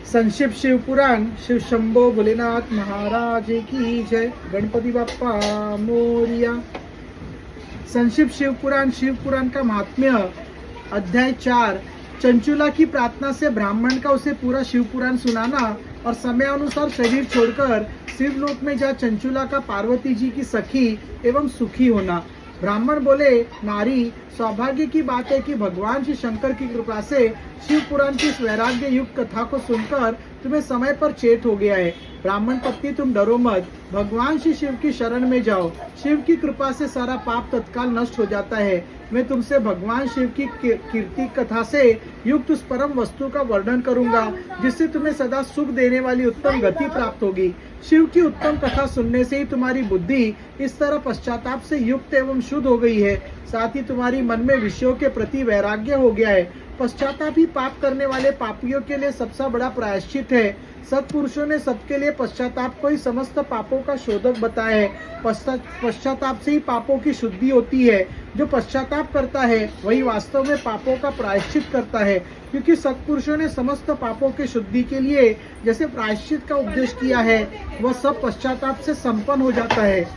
संक्षिप्त शिव पुराण। शिव शंभो भोलेनाथ महाराज की जय। गणपति बाप्पा मोरिया। संक्षिप्त शिव पुराण का महात्म्य। अध्याय 4। चंचुला की प्रार्थना से ब्राह्मण का उसे पूरा शिव पुराण सुनाना और समय अनुसार शरीर छोड़कर शिवलोक में जा चंचुला का पार्वती जी की सखी एवं सुखी होना। ब्राह्मण बोले, नारी, सौभाग्य की बात है कि भगवान श्री शंकर की कृपा से शिव पुराण की इस वैराग्य युक्त कथा को सुनकर तुम्हें समय पर चेत हो गया है। ब्राह्मण पत्नी, तुम डरो मत, भगवान श्री शिव की शरण में जाओ। शिव की कृपा से सारा पाप तत्काल नष्ट हो जाता है। मैं तुमसे भगवान शिव की कीर्ति कथा से युक्त उस परम वस्तु का वर्णन करूंगा जिससे तुम्हें सदा सुख देने वाली उत्तम गति प्राप्त होगी। शिव की उत्तम कथा सुनने से ही तुम्हारी बुद्धि इस तरह पश्चाताप से युक्त एवं शुद्ध हो गई है, साथ ही तुम्हारी मन में विषयों के प्रति वैराग्य हो गया है। पश्चाताप ही पाप करने वाले पापियों के लिए सबसे बड़ा प्रायश्चित है। सत्पुरुषों ने सबके लिए पश्चाताप को ही समस्त पापों का शोधक बताया है। पश्चाताप से ही पापों की शुद्धि होती है। जो पश्चाताप करता है वही वास्तव में पापों का प्रायश्चित करता है, क्योंकि सत्पुरुषों ने समस्त पापों की शुद्धि के लिए जैसे प्रायश्चित का उपदेश किया है वह सब पश्चाताप से संपन्न हो जाता है।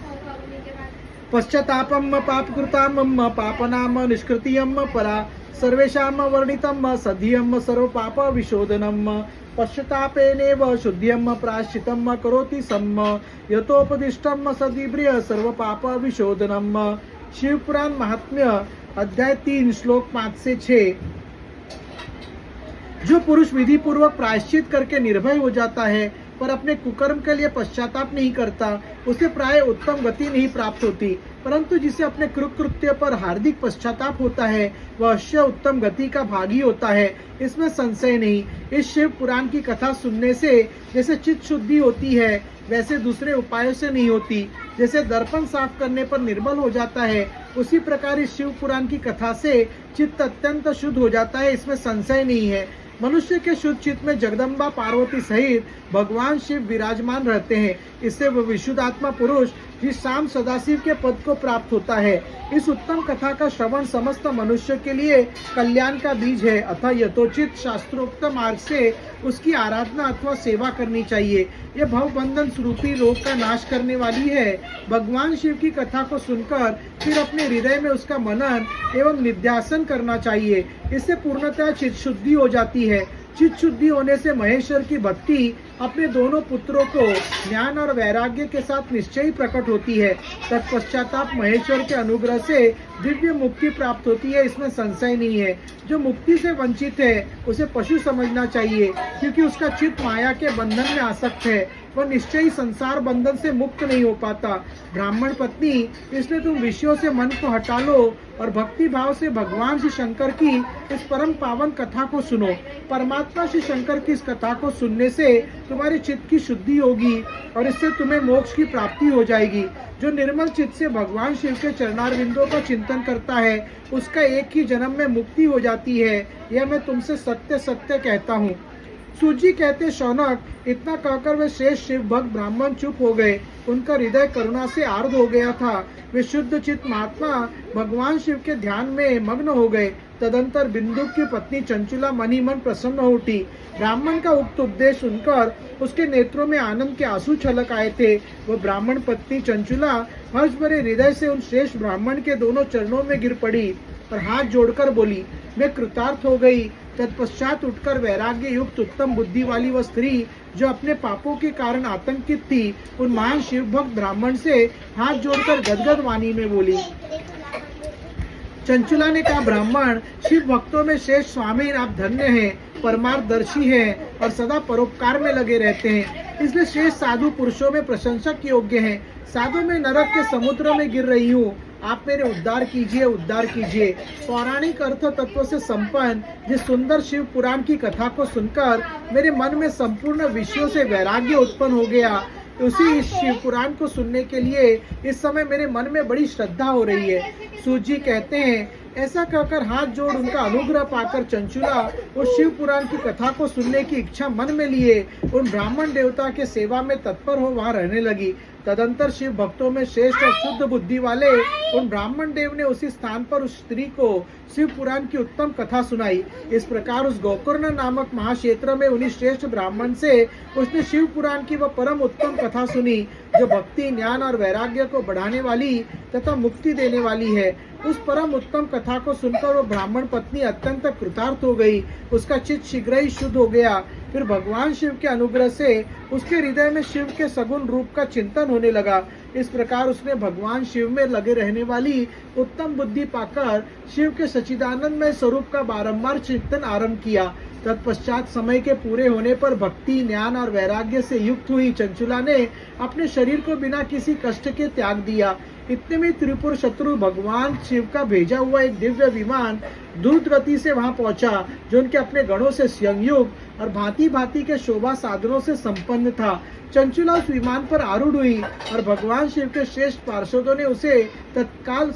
पश्चातापम पापकृताम पापनाम निष्कृतियम परा सर्वेषां वर्णितम सधियम सर्व पाप विशोधनम पश्चातापेनेव शुद्धियम प्रायश्चितम करोति सम्म यतोपदिष्टम सदिव्रिय सर्व पाप विशोधनम। शिव पुराण महात्म्य। अध्याय 3 श्लोक 5 से 6। जो पुरुष विधि पूर्वक प्रायश्चित करके निर्भय हो जाता है पर अपने कुकर्म के लिए पश्चाताप नहीं करता, उसे प्राय उत्तम गति नहीं प्राप्त होती, परंतु जिसे अपने कृत्य पर हार्दिक पश्चाताप होता है वह अवश्य उत्तम गति का भागी होता है, इसमें संशय नहीं। इस शिव पुराण की कथा सुनने से जैसे चित्त शुद्धि होती है वैसे दूसरे उपायों से नहीं होती। जैसे दर्पण साफ करने पर निर्मल हो जाता है, उसी प्रकार इस शिव पुराण की कथा से चित्त अत्यंत शुद्ध हो जाता है, इसमें संशय नहीं है। मनुष्य के शुद्ध चित्त में जगदम्बा पार्वती सहित भगवान शिव विराजमान रहते हैं। इससे वह विशुद्धात्मा पुरुष जिस शाम सदाशिव के पद को प्राप्त होता है। इस उत्तम कथा का श्रवण समस्त मनुष्य के लिए कल्याण का बीज है, अतः यथोचित शास्त्रोक्त मार्ग से उसकी आराधना अथवा सेवा करनी चाहिए। यह भवबंधन स्वरूपी रोग का नाश करने वाली है। भगवान शिव की कथा को सुनकर फिर अपने हृदय में उसका मनन एवं निध्यासन करना चाहिए। इससे पूर्णतः चित्त शुद्धि हो जाती है। चित्त शुद्धि होने से महेश्वर की भक्ति अपने दोनों पुत्रों को ज्ञान और वैराग्य के साथ निश्चय ही प्रकट होती है। तत्पश्चाताप महेश्वर के अनुग्रह से दिव्य मुक्ति प्राप्त होती है, इसमें संशय नहीं है। जो मुक्ति से वंचित है उसे पशु समझना चाहिए, क्योंकि उसका चित्त माया के बंधन में आसक्त है, वह निश्चय ही संसार बंधन से मुक्त नहीं हो पाता। ब्राह्मण पत्नी, इसलिए तुम विषयों से मन को हटा लो और भक्ति भाव से भगवान श्री शंकर की इस परम पावन कथा को सुनो। परमात्मा श्री शंकर की इस कथा को सुनने से तुम्हारे चित्त की शुद्धि होगी और इससे तुम्हें मोक्ष की प्राप्ति हो जाएगी। जो निर्मल चित्त से भगवान शिव के चरणारविंदों का चिंतन करता है उसका एक ही जन्म में मुक्ति हो जाती है, यह मैं तुमसे सत्य सत्य कहता हूँ। सूजी कहते, शौनक, इतना कहकर वे श्रेष्ठ शिव भक्त ब्राह्मण चुप हो गए। उनका हृदय करुणा से आर्द्र हो गया था। वे शुद्ध चित्त महात्मा भगवान शिव के ध्यान में मग्न हो गए। तदंतर बिंदु की पत्नी चंचुला मन ही मन प्रसन्न हो उठी। ब्राह्मण का उक्त उपदेश सुनकर उसके नेत्रों में आनंद के आंसू छलक आए थे। वह ब्राह्मण पत्नी चंचुला हर्ष भरे हृदय से उन श्रेष्ठ ब्राह्मण के दोनों चरणों में गिर पड़ी और हाथ जोड़कर बोली, मैं कृतार्थ हो गई। तत्पश्चात उठकर वैराग्य युक्त उत्तम बुद्धि वाली वह स्त्री जो अपने पापों के कारण आतंकित थी, उन महान शिव भक्त ब्राह्मण से हाथ जोड़कर गदगद वाणी में बोली। चंचुला ने कहा, ब्राह्मण, शिव भक्तों में श्रेष्ठ स्वामी आप धन्य हैं, परमार्थदर्शी हैं और सदा परोपकार में लगे रहते हैं, इसलिए श्रेष्ठ साधु पुरुषों में प्रशंसक योग्य हैं। साधु में नरक के समुद्र में गिर रही हूँ, आप मेरे उद्धार कीजिए, उद्धार कीजिए। पौराणिक अर्थ तत्व से संपन्न जिस सुंदर शिव पुराण की कथा को सुनकर मेरे मन में संपूर्ण विषयों से वैराग्य उत्पन्न हो गया। उसी इस शिव पुराण को सुनने के लिए इस समय मेरे मन में बड़ी श्रद्धा हो रही है। सूत जी कहते हैं, ऐसा कहकर हाथ जोड़ उनका अनुग्रह पाकर चंचुला उस शिव पुराण की कथा को सुनने की इच्छा मन में लिए उन ब्राह्मण देवता के सेवा में तत्पर हो वहां रहने लगी। तदंतर शिव भक्तों में श्रेष्ठ और शुद्ध बुद्धि वाले उन ब्राह्मण देव ने उसी स्थान पर उस स्त्री को शिव पुराण की उत्तम कथा सुनाई। इस प्रकार उस गोकर्ण नामक महाक्षेत्र में उन्हीं श्रेष्ठ ब्राह्मण से उसने शिव पुराण की वह परम उत्तम कथा सुनी जो भक्ति, ज्ञान और वैराग्य को बढ़ाने वाली तथा मुक्ति देने वाली है। उस परम उत्तम कथा को सुनकर वो ब्राह्मण पत्नी अत्यंत कृतार्थ हो गई। उसका चित्त शीघ्र ही शुद्ध हो गया। फिर भगवान शिव के अनुग्रह से उसके हृदय में शिव के सगुण रूप का चिंतन होने लगा। इस प्रकार उसने भगवान शिव में लगे रहने वाली उत्तम बुद्धि पाकर शिव के सच्चिदानंदमय स्वरूप का बारंबार चिंतन आरंभ किया। तत्पश्चात समय के पूरे होने पर भक्ति, ज्ञान और वैराग्य से युक्त हुई चंचुला ने अपने शरीर को बिना किसी कष्ट के त्याग दिया। इतने में त्रिपुर शत्रु भगवान शिव का भेजा हुआ एक दिव्य विमान द्रुत गति से वहां पहुंचा, जो उनके अपने गणों से संयुक्त और भांति भांति के शोभा साधनों से संपन्न था। चंचुला उस विमान पर आरूढ़ हुई और भगवान शिव के श्रेष्ठ पार्षदों ने उसे तत्काल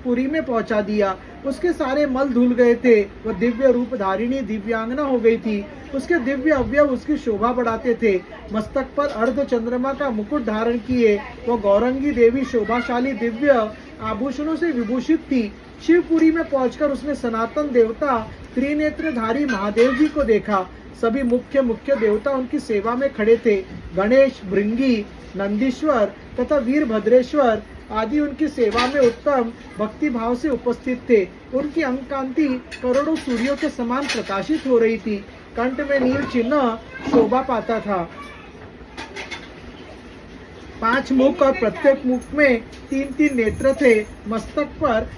पुरी में पहुंचा दिया। उसके सारे मल धुल गए थे। वह दिव्य रूप धारिणी दिव्यांगना हो गई थी। उसके दिव्य अवयव उसकी शोभा बढ़ाते थे। मस्तक पर अर्ध चंद्रमा का मुकुट धारण किए वह गौरंगी देवी शोभाशाली दिव्य आभूषणों से विभूषित थी। शिवपुरी में पहुंचकर उसने सनातन देवता त्रिनेत्रधारी महादेव जी को देखा। सभी मुख्य देवता उनकी सेवा में खड़े थे। गणेश, भृंगी, नंदीश्वर तथा वीरभद्रेश्वर आदि उनकी सेवा में उत्तम भक्ति भाव से उपस्थित थे। उनकी अंग कांति करोड़ों सूर्यों के समान प्रकाशित हो रही थी। कंठ में नील चिन्ह शोभा पाता था। 5 मुख और प्रत्येक मुख में 3-3 नेत्र थे। मस्तक पर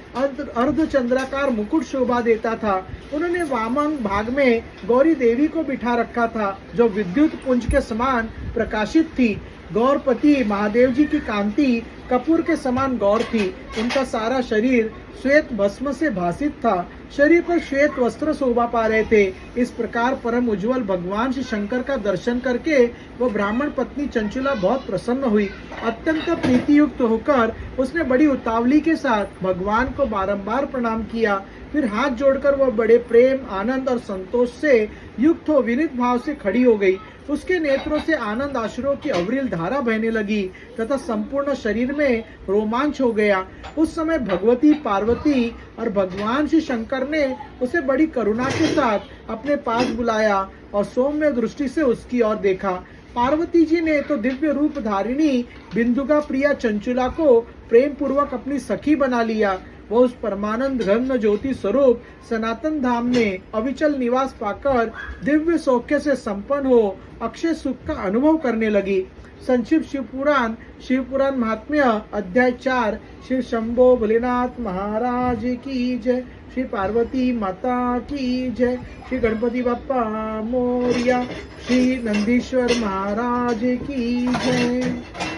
अर्धचंद्राकार मुकुट शोभा देता था। उन्होंने वामंग भाग में गौरी देवी को बिठा रखा था, जो विद्युत पुंज के समान प्रकाशित थी। गौरपति महादेव जी की कांति कपूर के समान गौर थी। उनका सारा शरीर श्वेत भस्म से भासित था। शरीर पर श्वेत वस्त्र शोभा पा रहे थे। इस प्रकार परम उज्जवल भगवान श्री शंकर का दर्शन करके वो ब्राह्मण पत्नी चंचुला बहुत प्रसन्न हुई। अत्यंत प्रीति युक्त होकर उसने बड़ी उतावली के साथ भगवान को बारंबार प्रणाम किया। फिर हाथ जोड़कर वह बड़े प्रेम, आनंद और संतोष से युक्त हो विनीत भाव से खड़ी हो गई। उसके नेत्रों से आनंद आश्रुओं की अविरल धारा बहने लगी तथा संपूर्ण शरीर में रोमांच हो गया। उस समय भगवती पार्वती और भगवान श्री शंकर ने उसे बड़ी करुणा के साथ अपने पास बुलाया और सौम्य दृष्टि से उसकी ओर देखा। पार्वती जी ने तो दिव्य रूप धारिणी बिंदुका प्रिया चंचुला को प्रेम पूर्वक अपनी सखी बना लिया। वह उस परमानंद घन ज्योति स्वरूप सनातन धाम में अविचल निवास पाकर दिव्य सौख्य से संपन्न हो अक्षय सुख का अनुभव करने लगी। संक्षिप्त शिव पुराण महात्म्य अध्याय 4। श्री शंभो भोलेनाथ महाराज की जय। श्री पार्वती माता की जय। श्री गणपति बप्पा मोरिया। श्री नंदीश्वर महाराज की जय।